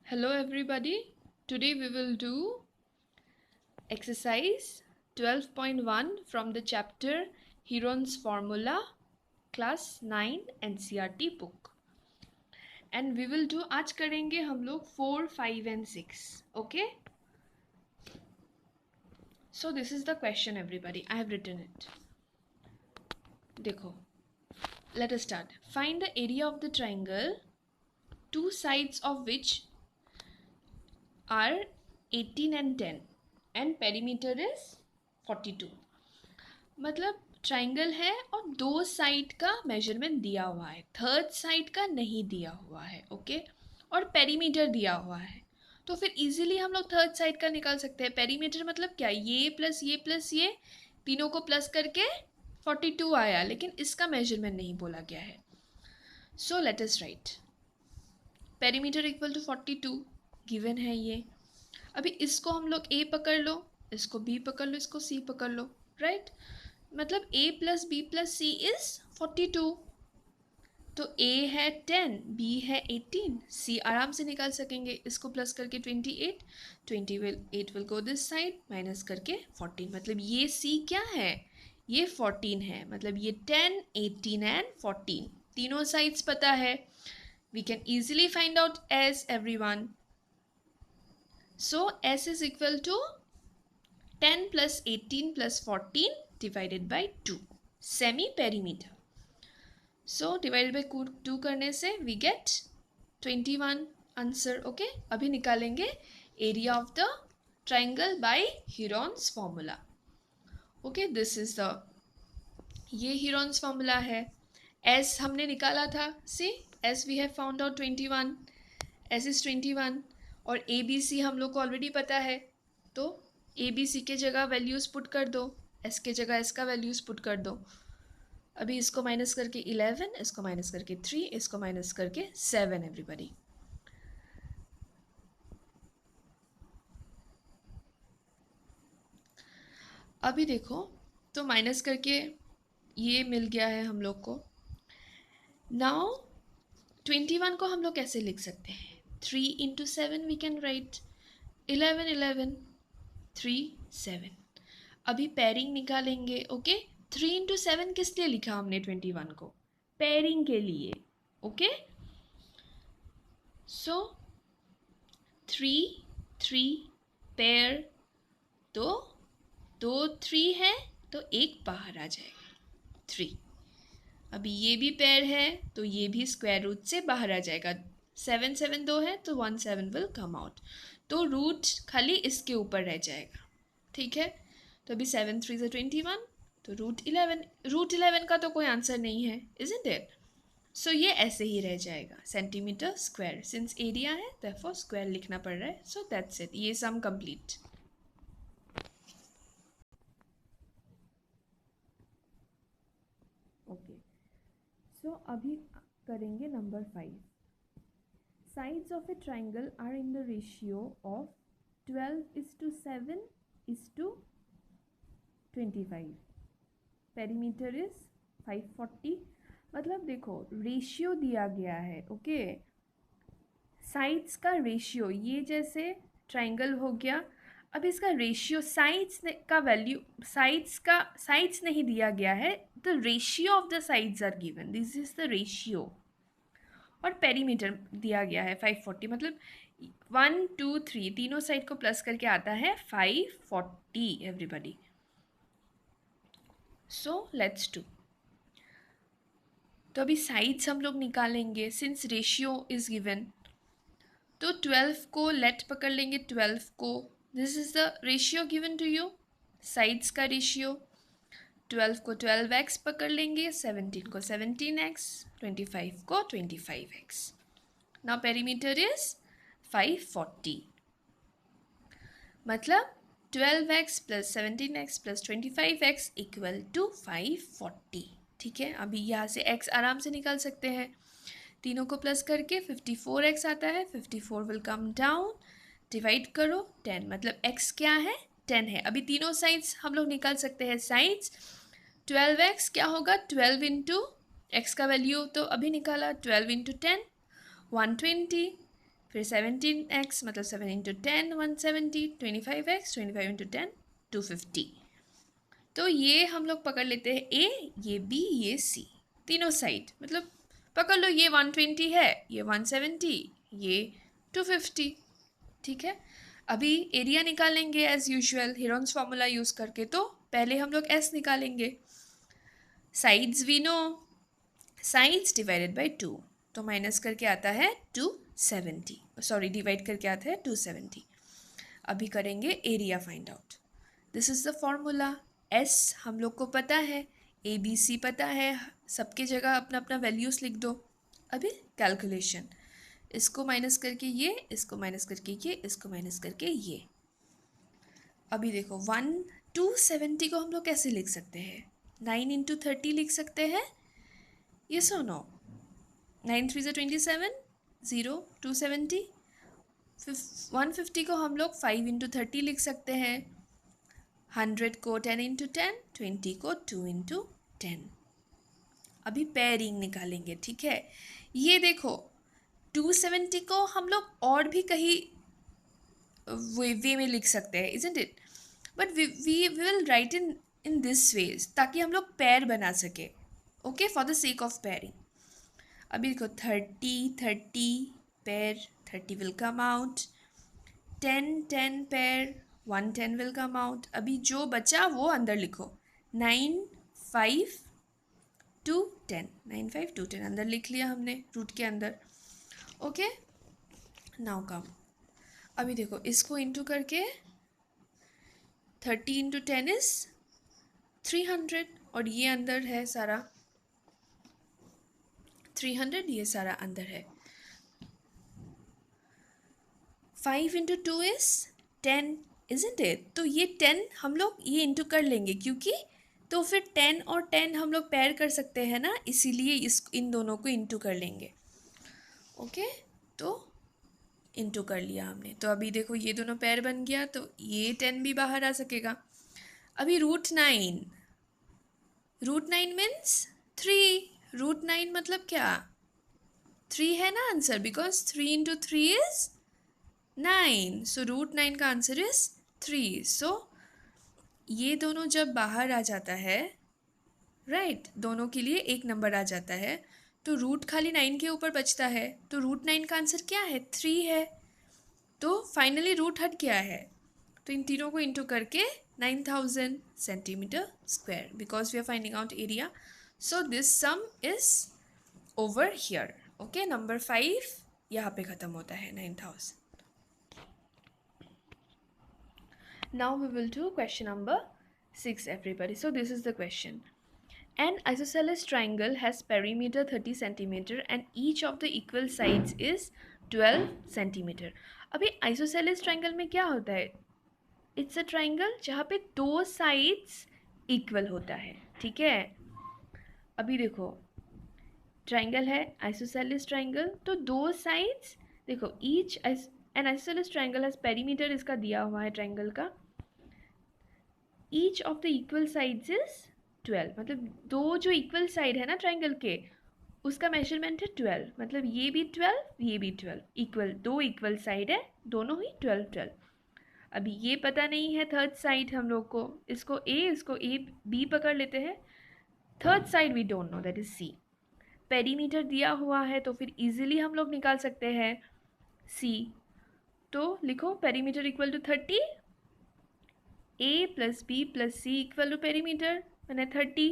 Hello everybody. Today we will do exercise 12.1 from the chapter Heron's Formula, class 9 NCERT book. And we will do आज करेंगे हम लोग 4, 5 and 6. Okay? So this is the question everybody. I have written it. देखो. Let us start. Find the area of the triangle, two sides of which are 18 and 10 and perimeter is 42. मतलब triangle है और दो side का measurement दिया हुआ है, third side का नहीं दिया हुआ है, ओके, और पेरीमीटर दिया हुआ है. तो फिर इजीली हम लोग थर्ड साइड का निकाल सकते हैं. पेरीमीटर मतलब क्या, ये प्लस ये तीनों को प्लस करके 42 आया, लेकिन इसका मेजरमेंट नहीं बोला गया है. So let us write perimeter equal to 42 given है ये. अभी इसको हम लोग ए पकड़ लो, इसको बी पकड़ लो, इसको सी पकड़ लो, राइट. मतलब a plus B plus C is 42. तो a है 10, b है 18, c आराम से निकाल सकेंगे. इसको प्लस करके 28 will go this side, minus करके 14. मतलब ये c क्या है, ये 14 है. मतलब ये 10, 18 एंड 14 तीनों साइड्स पता है. We can easily find out s everyone. So s is equal to 10 plus 18 plus 14 divided by 2, semi perimeter. So divided by 2 करने से वी गेट 21 आंसर. ओके, अभी निकालेंगे area of the triangle by Heron's formula. Okay, this is the, ये Heron's formula है. S हमने निकाला था, see S we have found out 21, S is 21. और ए बी सी हम लोग को ऑलरेडी पता है, तो ए बी सी के जगह वैल्यूज़ पुट कर दो, एस के जगह एस का वैल्यूज़ पुट कर दो. अभी इसको माइनस करके 11, इसको माइनस करके 3, इसको माइनस करके 7 एवरीबॉडी. अभी देखो, तो माइनस करके ये मिल गया है हम लोग को. नाउ 21 को हम लोग कैसे लिख सकते हैं, 3 इंटू 7 वी कैन राइट 11, 11, 3, 7. अभी पेयरिंग निकालेंगे. ओके, 3 इंटू 7 किस लिए लिखा हमने 21 को, पेयरिंग के लिए. ओके, सो 3, 3 पेयर, तो 2 3 है तो एक बाहर आ जाएगा 3. अभी ये भी पेयर है तो ये भी स्क्वायर रूट से बाहर आ जाएगा. 7 7 2 है तो 1 7 विल कम आउट, तो रूट खाली इसके ऊपर रह जाएगा. ठीक है, तो अभी 7 3 से 21, तो रूट 11 का तो कोई आंसर नहीं है, इजंट इट. सो ये ऐसे ही रह जाएगा सेंटीमीटर स्क्वायर. सिंस एरिया है देयरफॉर स्क्वायर लिखना पड़ रहा है. सो दैट्स इट, ये सम कंप्लीट. ओके, सो अभी करेंगे number 5. Sides of a triangle are in the ratio of 12:7:25. Perimeter is 540. मतलब देखो रेशियो दिया गया है. ओके, साइड्स का रेशियो, ये जैसे ट्राइंगल हो गया, अब इसका रेशियो साइड्स का वैल्यू, साइड्स नहीं दिया गया है, the ratio of the sides are given, this is the ratio. और पेरीमीटर दिया गया है 540. मतलब 1 2 3 तीनों साइड को प्लस करके आता है 540 एवरीबॉडी. So let's do. तो अभी साइड्स हम लोग निकालेंगे सिंस रेशियो इज गिवन. तो 12 को लेट पकड़ लेंगे, 12 को, this is the ratio given to you, sides का रेशियो. 12 को 12x पकड़ लेंगे, 17 को 17x, 25 को 25x. Now perimeter is 540. मतलब 12x plus 17x plus 25x equal to 540. ठीक है, अभी यहाँ से x आराम से निकाल सकते हैं. तीनों को प्लस करके 54x आता है, 54 विल कम डाउन, डिवाइड करो 10. मतलब x क्या है, 10 है. अभी तीनों साइड्स हम लोग निकाल सकते हैं. साइड्स 12x क्या होगा, 12 इंटू एक्स का वैल्यू तो अभी निकाला, 12 इंटू 10 120, फिर 17x मतलब 7 इंटू 10 170, 25x 25 इंटू 10 250। तो ये हम लोग पकड़ लेते हैं ए, ये बी, ये सी, तीनों साइड मतलब पकड़ लो, ये 120 है, ये 170, ये 250। ठीक है, अभी एरिया निकालेंगे as usual Heron's formula use करके। तो पहले हम लोग एस निकालेंगे। Sides we know, sides divided by 2, तो माइनस करके आता है 270, सॉरी डिवाइड करके आता है 270। अभी करेंगे area find out. This is the formula. S हम लोग को पता है, ए बी सी पता है, सबके जगह अपना अपना वैल्यूज़ लिख दो। अभी कैलकुलेशन, इसको माइनस करके ये, इसको माइनस करके ये, इसको माइनस करके ये। अभी देखो 270 को हम लोग कैसे लिख सकते हैं? 9 इंटू 30 लिख सकते हैं, ये सो नो। 9 3 27, 0 270। 150 को हम लोग 5 इंटू 30 लिख सकते हैं। 100 को 10 इंटू 10, 20 को 2 इंटू 10। अभी पेयरिंग निकालेंगे, ठीक है। ये देखो 270 को हम लोग और भी कहीं वे में लिख सकते हैं, isn't it? But we will write in this ways ताकि हम लोग पेयर बना सके, okay, for the sake of pairing. अभी देखो 30 pair, 30 will come out. 10 pair, 110 will come out. अभी जो बचा वो अंदर लिखो। 9 5 2 10, 9 5 2 10 अंदर लिख लिया हमने रूट के अंदर, ओके। नाउ कम, अभी देखो इसको इंटू करके 30 इंटू 10 इज 300, और ये अंदर है सारा 300, ये सारा अंदर है। 5 इंटू 2 इज 10, इजंट इट? तो ये 10 हम लोग ये इंटू कर लेंगे, क्योंकि तो फिर 10 और 10 हम लोग पेयर कर सकते हैं ना, इसीलिए इन दोनों को इंटू कर लेंगे, ओके। तो इंटू कर लिया हमने, तो अभी देखो ये दोनों पेयर बन गया, तो ये 10 भी बाहर आ सकेगा। अभी √9, √9 मीन्स 3, √9 मतलब क्या? 3 है ना आंसर, बिकॉज 3 इंटू 3 इज 9, सो √9 का आंसर इज 3। सो ये दोनों जब बाहर आ जाता है, राइट, दोनों के लिए एक नंबर आ जाता है, तो रूट खाली 9 के ऊपर बचता है, तो √9 का आंसर क्या है? 3 है। तो फाइनली रूट हट गया है, तो इन तीनों को इंटू करके 9000 centimetre square, because we are finding out area. So this sum is over here, okay. Number 5 यहाँ पे ख़त्म होता है, 9000। Now we will do question number 6, everybody. So this is the question. An isosceles triangle has perimeter 30 centimeter and each of the equal sides is 12 centimeter. अभी isosceles triangle में क्या होता है? It's a triangle जहाँ पे दो sides equal होता है, ठीक है। अभी देखो ट्राइंगल है isosceles triangle, तो दो sides देखो, each an isosceles triangle has perimeter, इसका दिया हुआ है ट्राइंगल का। Each of the equal sides is 12, मतलब दो जो इक्वल साइड है ना ट्राइंगल के, उसका मेजरमेंट है 12, मतलब ये भी 12 ये भी 12, इक्वल, दो इक्वल साइड है, दोनों ही 12 12। अभी ये पता नहीं है थर्ड साइड हम लोग को, इसको ए बी पकड़ लेते हैं। Third side we don't know, that is C. Perimeter दिया हुआ है तो फिर इजीली हम लोग निकाल सकते हैं सी। तो लिखो perimeter equal to 30, a plus b plus c equal to perimeter मैंने 30,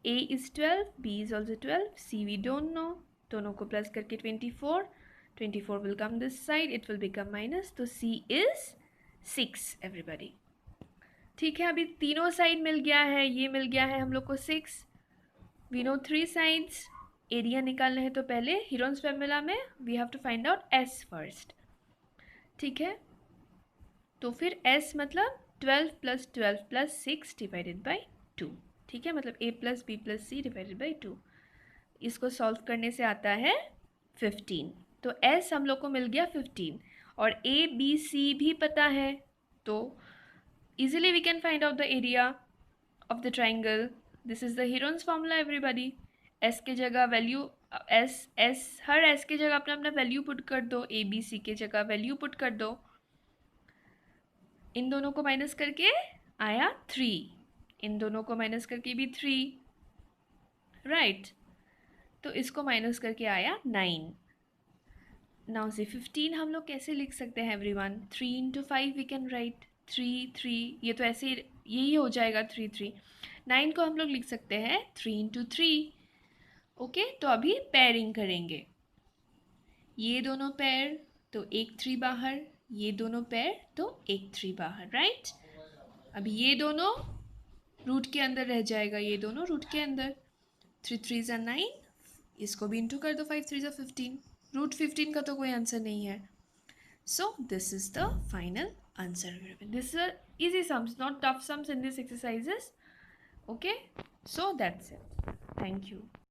a is 12, b is also 12, c we don't know, दोनों को प्लस करके 24, 24 will come this side, it will become minus, तो c is 6 everybody। ठीक है, अभी तीनों side मिल गया है, ये मिल गया है हम लोग को 6। we know 3 sides। एरिया निकालना है तो पहले हीरोन्स फॉर्मूला में we have to find out s first, ठीक है। तो फिर s मतलब 12 + 12 + 6 डिवाइडेड बाई 2, ठीक है, मतलब a + b + c divided by 2। इसको सॉल्व करने से आता है 15, तो s हम लोग को मिल गया 15, और a b c भी पता है, तो easily we can find out the area of the triangle. This is the Heron's formula everybody। s के जगह वैल्यू एस हर एस की जगह अपना अपना वैल्यू पुट कर दो, ए बी सी की जगह वैल्यू पुट कर दो। इन दोनों को माइनस करके आया 3, इन दोनों को माइनस करके भी 3, राइट। तो इसको माइनस करके आया 9। नाउ से 15 हम लोग कैसे लिख सकते हैं everyone? 3 into 5 we can write 3, ये तो ऐसे यही हो जाएगा 3। 9 को हम लोग लिख सकते हैं 3 इंटू 3। ओके, तो अभी पेयरिंग करेंगे, ये दोनों पेयर तो एक 3 बाहर, ये दोनों पेयर तो एक 3 बाहर, राइट। अभी ये दोनों रूट के अंदर रह जाएगा, ये दोनों रूट के अंदर। 3 3 ज़ा 9, इसको भी इंटू कर दो, 5 3 ज़ा 15। रूट 15 का तो कोई आंसर नहीं है। So this is the final answer. This is easy sums, not tough sums in these exercises. Okay, so that's it. Thank you.